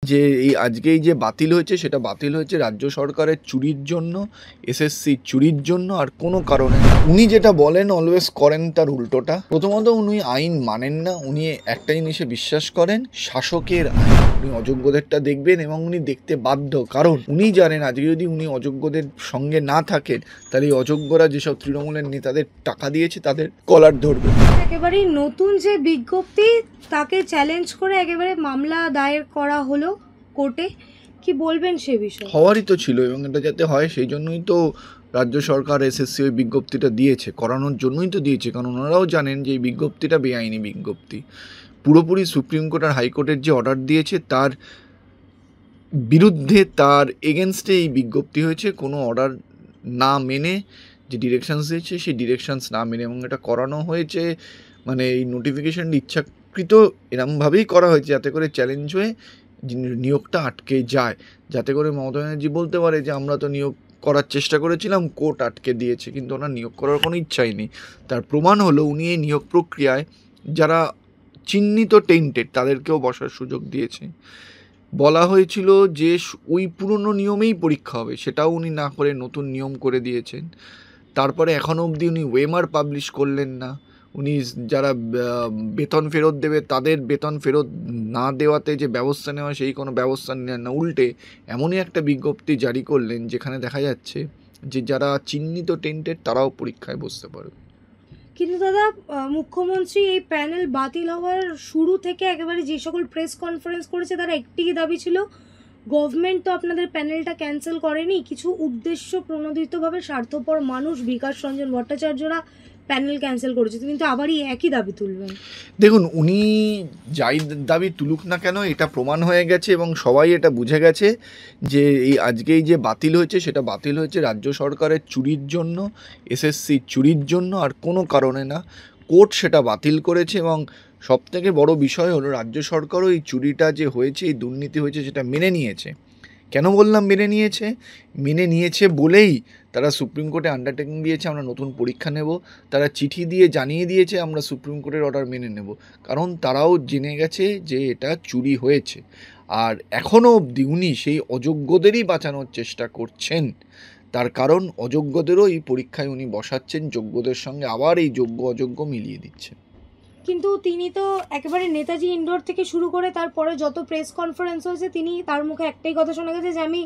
যে এই আজকে এই যে বাতিল হয়েছে সেটা বাতিল হয়েছে রাজ্য সরকারের চুরির জন্য, এসএসসি চুরির জন্য, আর কোনো কারণে না। উনি যেটা বলেন অলওয়েজ করেন তার উল্টোটা। প্রথমত উনি আইন মানেন না, উনি একটা জিনিসে বিশ্বাস করেন শাসকের আইন। উনি অযোগ্যদেরটা দেখবেন এবং উনি দেখতে বাধ্য, কারণ উনি জানেন আজকে যদি উনি অযোগ্যদের সঙ্গে না থাকেন তাহলে এই অযোগ্যরা যেসব তৃণমূলের নেতাদের টাকা দিয়েছে তাদের কলার ধরবে। একেবারে নতুন যে বিজ্ঞপ্তি তাকে চ্যালেঞ্জ করে একেবারে মামলা দায়ের করা হলো কোর্টে, কি বলবেন সে বিষয়ে? হওয়ারই তো ছিল এবং এটা যাতে হয় সেই জন্যই তো রাজ্য সরকার এসএসসি ওই বিজ্ঞপ্তিটা দিয়েছে, করানোর জন্যই তো দিয়েছে, কারণ ওনারাও জানেন যে এই বিজ্ঞপ্তিটা বেআইনি বিজ্ঞপ্তি। পুরোপুরি সুপ্রিম কোর্ট আর হাইকোর্টের যে অর্ডার দিয়েছে তার বিরুদ্ধে, তার এগেনস্টে এই বিজ্ঞপ্তি হয়েছে। কোনো অর্ডার না মেনে যে ডিরেকশানস দিয়েছে সেই ডিরেকশানস না মেনে, এবং এটা করানো হয়েছে মানে এই নোটিফিকেশানটি ইচ্ছাকৃত এরমভাবেই করা হয়েছে যাতে করে চ্যালেঞ্জ হয়ে নিয়োগটা আটকে যায়, যাতে করে মমতা ব্যানার্জি বলতে পারে যে আমরা তো নিয়োগ করার চেষ্টা করেছিলাম, কোর্ট আটকে দিয়েছে, কিন্তু ওনার নিয়োগ করার কোনো ইচ্ছাই নেই। তার প্রমাণ হলো উনি এই নিয়োগ প্রক্রিয়ায় যারা চিহ্নিত টেন্টেড তাদেরকেও বসার সুযোগ দিয়েছে। বলা হয়েছিল যে ওই পুরনো নিয়মেই পরীক্ষা হবে, সেটাও উনি না করে নতুন নিয়ম করে দিয়েছেন। তারপরে এখনও অবধি উনি ওয়েমার পাবলিশ করলেন না। উনি যারা বেতন ফেরত দেবে তাদের বেতন ফেরত না দেওয়াতে যে ব্যবস্থা নেওয়া সেই কোনো ব্যবস্থা নেন না, উল্টে এমনই একটা বিজ্ঞপ্তি জারি করলেন যেখানে দেখা যাচ্ছে যে যারা চিহ্নিত টেন্টেড তারাও পরীক্ষায় বসতে পারবে। কিন্তু দাদা, মুখ্যমন্ত্রী এই প্যানেল বাতিল হওয়ার শুরু থেকে একেবারে যে সকল প্রেস কনফারেন্স করেছে তার একটি দাবি ছিল, গভর্নমেন্ট তো আপনাদের প্যানেলটা ক্যান্সেল করেনি, কিছু উদ্দেশ্য প্রণোদিতভাবে স্বার্থপর মানুষ বিকাশ রঞ্জন ভট্টাচার্যরা প্যানেল ক্যান্সেল করেছে, কিন্তু আবারই একই দাবি তুলবেন? দেখুন, উনি যাই দাবি তুলুক না কেন এটা প্রমাণ হয়ে গেছে এবং সবাই এটা বুঝে গেছে যে এই আজকে এই যে বাতিল হয়েছে সেটা বাতিল হয়েছে রাজ্য সরকারের চুরির জন্য, এসএসসি চুরির জন্য, আর কোনো কারণে না। কোর্ট সেটা বাতিল করেছে এবং সবথেকে বড় বিষয় হলো রাজ্য সরকারও এই চুরিটা যে হয়েছে, এই দুর্নীতি হয়েছে সেটা মেনে নিয়েছে। কেন বললাম মেনে নিয়েছে? মেনে নিয়েছে বলেই তারা সুপ্রিম কোর্টে আন্ডারটেকিং দিয়েছে আমরা নতুন পরীক্ষা নেব, তারা চিঠি দিয়ে জানিয়ে দিয়েছে আমরা সুপ্রিম কোর্টের অর্ডার মেনে নেব, কারণ তারাও জেনে গেছে যে এটা চুরি হয়েছে। আর এখনও অবধি উনি সেই অযোগ্যদেরই বাঁচানোর চেষ্টা করছেন, তার কারণ অযোগ্যদেরও এই পরীক্ষায় উনি বসাচ্ছেন, যোগ্যদের সঙ্গে আবার এই যোগ্য অযোগ্য মিলিয়ে দিচ্ছেন। কিন্তু তিনি তো একেবারে নেতাজি ইন্ডোর থেকে শুরু করে তারপরে যত প্রেস কনফারেন্স হয়েছে তিনি তার মুখে একটাই কথা শোনা গেছে যে আমি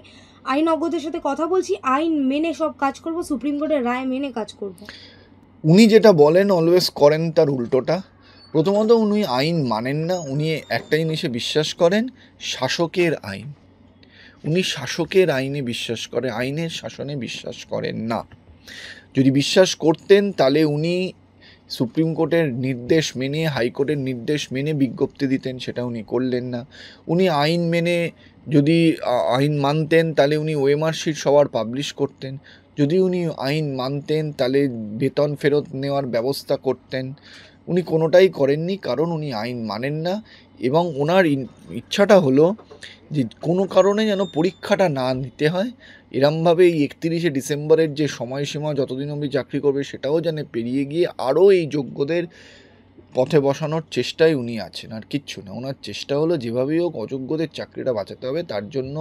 আইনজ্ঞদের সাথে কথা বলছি, আইন মেনে সব কাজ করব, সুপ্রিম কোর্টের রায় মেনে কাজ করব। উনি যেটা বলেন অলওয়েজ করেন তার উল্টোটা। প্রথমত উনি আইন মানেন না, উনি একটা জিনিসে বিশ্বাস করেন শাসকের আইন। উনি শাসকের আইনে বিশ্বাস করে, আইনের শাসনে বিশ্বাস করেন না। যদি বিশ্বাস করতেন তাহলে উনি সুপ্রিম কোর্টের নির্দেশ মেনে, হাইকোর্টের নির্দেশ মেনে বিজ্ঞপ্তি দিতেন, সেটা উনি করলেন না। উনি আইন মেনে যদি আইন মানতেন তাহলে উনি ওএমআর শিট সবার পাবলিশ করতেন। যদি উনি আইন মানতেন তাহলে বেতন ফেরত নেওয়ার ব্যবস্থা করতেন। উনি কোনোটাই করেননি, কারণ উনি আইন মানেন না এবং ওনার ইচ্ছাটা হলো যে কোনো কারণে যেন পরীক্ষাটা না নিতে হয়, এরমভাবে এই 31শে ডিসেম্বরের যে সময়সীমা যতদিন অবধি চাকরি করবে সেটাও যেন পেরিয়ে গিয়ে আরও এই যোগ্যদের পথে বসানোর চেষ্টায় উনি আছেন, আর কিচ্ছু না। ওনার চেষ্টা হলো যেভাবেই হোক অযোগ্যদের চাকরিটা বাঁচাতে হবে, তার জন্য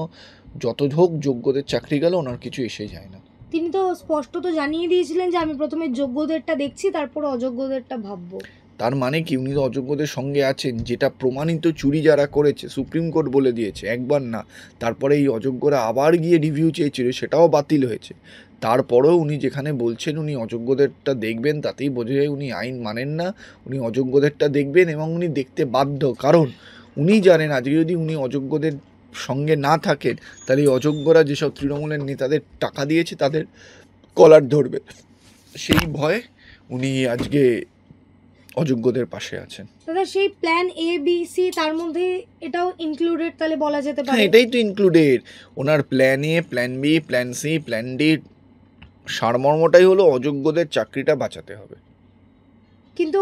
যত হোক যোগ্যদের চাকরি গেলে ওনার কিছু এসে যায় না। তিনি তো স্পষ্টত জানিয়ে দিয়েছিলেন যে আমি প্রথমে যোগ্যদেরটা দেখছি, তারপর অযোগ্যদেরটা ভাববো। তার মানে কি উনি তো অযোগ্যদের সঙ্গে আছেন, যেটা প্রমাণিত চুরি যারা করেছে সুপ্রিম কোর্ট বলে দিয়েছে একবার না, তারপরে এই অযোগ্যরা আবার গিয়ে রিভিউ চেয়েছিল, সেটাও বাতিল হয়েছে। তারপরেও উনি যেখানে বলছেন উনি অযোগ্যদেরটা দেখবেন, তাতেই বোঝা যায় উনি আইন মানেন না, উনি অযোগ্যদেরটা দেখবেন এবং উনি দেখতে বাধ্য, কারণ উনি জানেন আজকে যদি উনি অযোগ্যদের সঙ্গে না থাকেন তাহলে এই অযোগ্যরা যেসব তৃণমূলের নেতাদের টাকা দিয়েছে তাদের কলার ধরবে, সেই ভয়ে উনি আজকে অযোগ্যদের পাশে আছেন। দাদা, সেই প্ল্যান এ বি সি তার মধ্যে এটাও ইনক্লুডেড তাহলে বলা যেতে পারে? হ্যাঁ, এটাই তো ইনক্লুডেড। ওনার plan A, plan B, plan C, plan D, সারমর্মটাই হলো অযোগ্যদের চাকরিটা বাঁচাতে হবে। কিন্তু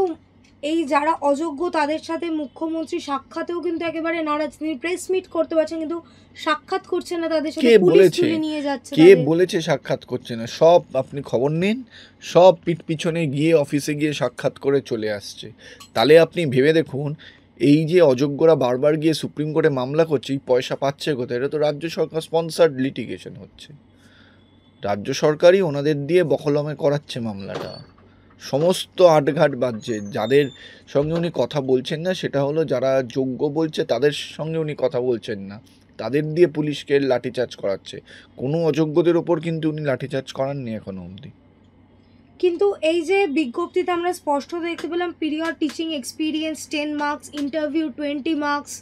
এই যারা অযোগ্য তাদের সাথে মুখ্যমন্ত্রী সাক্ষাতেও কিন্তু একেবারে নারাজ, তিনি প্রেস মিট করতে পারছেন কিন্তু সাক্ষাৎ করছেন না তাদের সাথে, পুলিশ তুলে নিয়ে যাচ্ছে। কে বলেছে সাক্ষাৎ করছে না? সব আপনি খবর নিন, সব পিঠ পিছনে গিয়ে অফিসে গিয়ে সাক্ষাৎ করে চলে আসছে। তাহলে আপনি ভেবে দেখুন এই যে অযোগ্যরা বারবার গিয়ে সুপ্রিম কোর্টে মামলা করছে, এই পয়সা পাচ্ছে কোথায়? এটা তো রাজ্য সরকার স্পন্সার্ড লিটিগেশন হচ্ছে, রাজ্য সরকারই ওনাদের দিয়ে বকলমে করাচ্ছে মামলাটা। সমস্ত আটঘাট বাজছে। যাদের সঙ্গে উনি কথা বলছেন না সেটা হলো যারা যোগ্য বলছে তাদের সঙ্গে উনি কথা বলছেন না, তাদের দিয়ে পুলিশকে লাঠিচার্জ করাচ্ছে। কোনো অযোগ্যদের ওপর কিন্তু উনি লাঠিচার্জ করাননি এখনো অবধি। কিন্তু এই যে বিজ্ঞপ্তিতে আমরা স্পষ্ট দেখতে পেলাম period teaching experience 10 marks, interview 20 marks.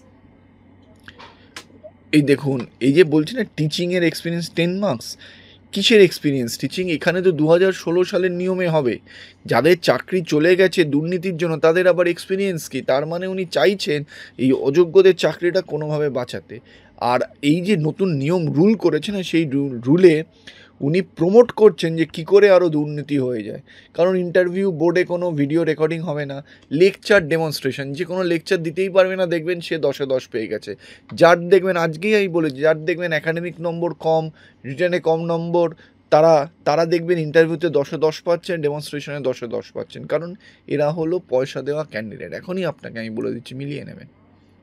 এই দেখুন, এই যে বলছি না টিচিংয়ের এক্সপিরিয়েন্স 10 মার্কস, কিসের এক্সপিরিয়েন্স টিচিং? এখানে তো 2016 সালের নিয়মে হবে। যাদের চাকরি চলে গেছে দুর্নীতির জন্য তাদের আবার এক্সপিরিয়েন্স কি? তার মানে উনি চাইছেন এই অযোগ্যদের চাকরিটা কোনোভাবে বাঁচাতে। আর এই যে নতুন নিয়ম রুল করেছে না, সেই রুলে উনি প্রমোট করছেন যে কী করে আরও দুর্নীতি হয়ে যায়। কারণ ইন্টারভিউ বোর্ডে কোনো ভিডিও রেকর্ডিং হবে না, লেকচার ডেমনস্ট্রেশন, যে কোনো লেকচার দিতেই পারবে না, দেখবেন সে 10-এ 10 পেয়ে গেছে। যার দেখবেন, আজকেই আমি বলেছি, যার দেখবেন একাডেমিক নম্বর কম, রিটার্নে কম নম্বর, তারা দেখবেন ইন্টারভিউতে 10-এ 10 পাচ্ছেন, ডেমনস্ট্রেশনে 10-এ 10 পাচ্ছেন। কারণ এরা হলো পয়সা দেওয়া ক্যান্ডিডেট। এখনই আপনাকে আমি বলে দিচ্ছি, মিলিয়ে নেবেন।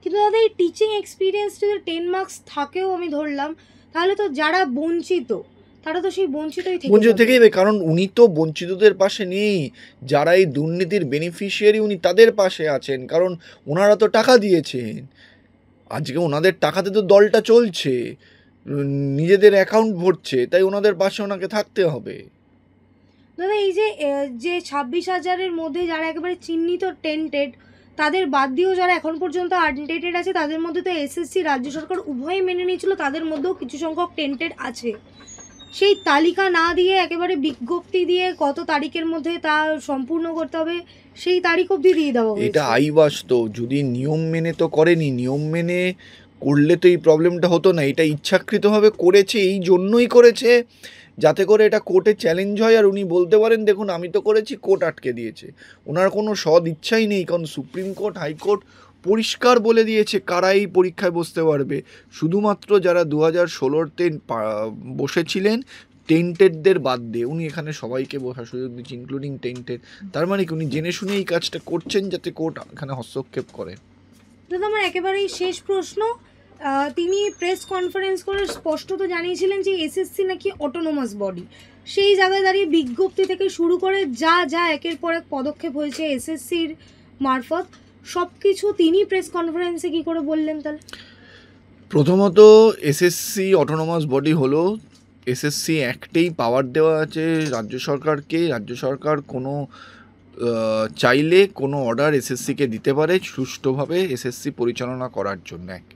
কিন্তু দাদা এই টিচিং এক্সপিরিয়েন্স যদি 10 মার্কস থাকেও আমি ধরলাম, তাহলে তো যারা বঞ্চিত তারা তো সেই বঞ্চিতই বঞ্চিত থেকে থেকেই যাবে। কারণ উনি তো বঞ্চিতদের পাশে নেই, যারা এই দুর্নীতির বেনিফিশিয়ারি উনি তাদের পাশে আছেন। কারণ ওনারা তো টাকা দিয়েছেন, আজকে ওনাদের টাকাতে তো দলটা চলছে, নিজেদের অ্যাকাউন্ট ভরছে, তাই ওনাদের পাশে ওনাকে থাকতে হবে। দাদা এই যে 26,000-এর মধ্যে যারা একেবারে চিহ্নিত টেন্টেড, তাদের বাদ দিয়েও যারা এখন পর্যন্ত আনটেন্টেড আছে, তাদের মধ্যে তো এসএসসি রাজ্য সরকার উভয়ই মেনে নিয়েছিল, তাদের মধ্যেও কিছু সংখ্যক টেন্টেড আছে। সেই তালিকা না দিয়ে একেবারে বিজ্ঞপ্তি দিয়ে কত তারিখের মধ্যে তা সম্পূর্ণ করতে হবে সেই তারিখ অবধি দিয়ে দেওয়া হয়েছে। এটা আইবাস্তব। যদি নিয়ম মেনে তো করেনি, নিয়ম মেনে করলে তো এই প্রবলেমটা হতো না। এটা ইচ্ছাকৃতভাবে করেছে, এই জন্যই করেছে যাতে করে এটা কোর্টে চ্যালেঞ্জ হয় আর উনি বলতে পারেন দেখুন আমি তো করেছি, কোর্ট আটকে দিয়েছে। ওনার কোনো সৎ ইচ্ছাই নেই, কারণ সুপ্রিম কোর্ট, হাইকোর্ট পরিষ্কার বলে দিয়েছে কারা এই পরীক্ষায় বসতে পারবে। শুধুমাত্র যারা 2016-তে বসেছিলেন টেন্টেডদের বাদ দিয়ে উনি এখানে সবাইকে বসার সুযোগ দিচ্ছেন, ইনক্লুডিং টেন্টেড। তার মানে কি উনি জেনে শুনে এই কাজটা করছেন যাতে কোর্ট এখানে হস্তক্ষেপ করে। দাদা আমার একেবারেই শেষ প্রশ্ন, তিনি প্রেস কনফারেন্স করে স্পষ্টত জানিয়েছিলেন যে এসএসসি নাকি অটোনোমাস বডি। সেই জায়গায় দাঁড়িয়ে বিজ্ঞপ্তি থেকে শুরু করে যা যা একের পর এক পদক্ষেপ হয়েছে এসএসসির মারফত, সব কিছু তিনি প্রেস কনফারেন্সে কী করে বললেন তাহলে? প্রথমত এসএসসি অটোনোমাস বডি হলো, এসএসসি অ্যাক্টেই পাওয়ার দেওয়া আছে রাজ্য সরকারকে। রাজ্য সরকার কোনো চাইলে কোনো অর্ডার এসএসসিকে দিতে পারে সুষ্ঠুভাবে এসএসসি পরিচালনা করার জন্য। এক,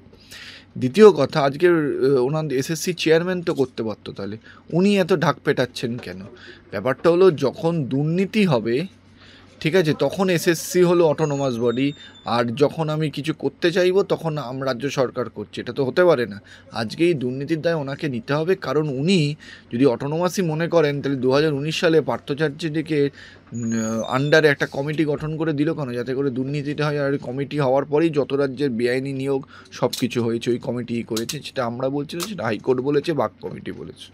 দ্বিতীয় কথা, আজকের ওনার এসএসসি চেয়ারম্যান তো করতে পারতো, তাহলে উনি এত ঢাক পেটাচ্ছেন কেন? ব্যাপারটা হলো যখন দুর্নীতি হবে, ঠিক আছে, তখন এসএসসি হলো অটোনোমাস বডি, আর যখন আমি কিছু করতে চাইবো তখন রাজ্য সরকার করছে। এটা তো হতে পারে না। আজকে এই দুর্নীতির দায় ওনাকে নিতে হবে, কারণ উনি যদি অটোনোমাসই মনে করেন তাহলে 2019 সালে পার্থচার্যকে আন্ডারে একটা কমিটি গঠন করে দিল কেন? যাতে করে দুর্নীতিটা হয়। আর কমিটি হওয়ার পরেই যত রাজ্যের বেআইনি নিয়োগ সব কিছু হয়েছে ওই কমিটি করেছে। সেটা আমরা বলছি না, সেটা হাইকোর্ট বলেছে, বাক কমিটি বলেছে।